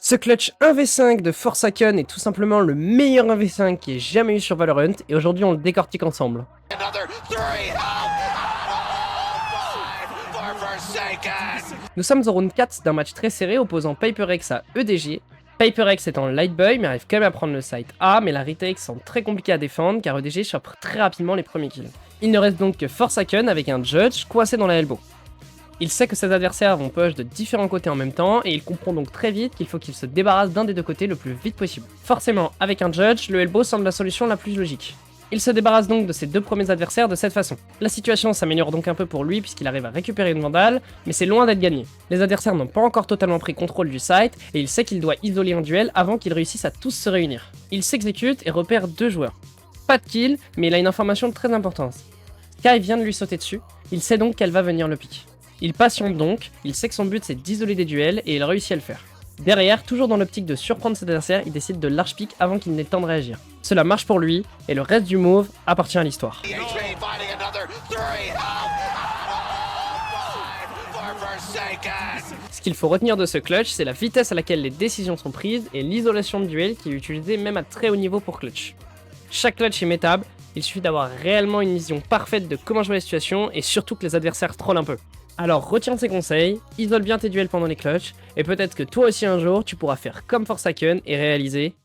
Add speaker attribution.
Speaker 1: Ce clutch 1v5 de Forsaken est tout simplement le meilleur 1v5 qui ait jamais eu sur Valorant et aujourd'hui on le décortique ensemble. Nous sommes au round 4 d'un match très serré opposant PaperX à EDG. PaperX étant le light boy mais arrive quand même à prendre le site A, mais la retake semble très compliquée à défendre car EDG chope très rapidement les premiers kills. Il ne reste donc que Forsaken avec un Judge coincé dans la elbow. Il sait que ses adversaires vont push de différents côtés en même temps et il comprend donc très vite qu'il faut qu'il se débarrasse d'un des deux côtés le plus vite possible. Forcément, avec un Judge, le elbow semble la solution la plus logique. Il se débarrasse donc de ses deux premiers adversaires de cette façon. La situation s'améliore donc un peu pour lui puisqu'il arrive à récupérer une Vandale, mais c'est loin d'être gagné. Les adversaires n'ont pas encore totalement pris contrôle du site et il sait qu'il doit isoler un duel avant qu'ils réussissent à tous se réunir. Il s'exécute et repère deux joueurs. Pas de kill, mais il a une information de très importante. Sky vient de lui sauter dessus, il sait donc qu'elle va venir le pick. Il patiente donc, il sait que son but c'est d'isoler des duels et il réussit à le faire. Derrière, toujours dans l'optique de surprendre ses adversaires, il décide de large pick avant qu'il n'ait le temps de réagir. Cela marche pour lui, et le reste du move appartient à l'histoire. Ce qu'il faut retenir de ce clutch, c'est la vitesse à laquelle les décisions sont prises et l'isolation de duel qui est utilisée même à très haut niveau pour clutch. Chaque clutch est métable, il suffit d'avoir réellement une vision parfaite de comment jouer la situation et surtout que les adversaires trollent un peu. Alors retiens ces conseils, isole bien tes duels pendant les clutches, et peut-être que toi aussi un jour tu pourras faire comme Forsaken et réaliser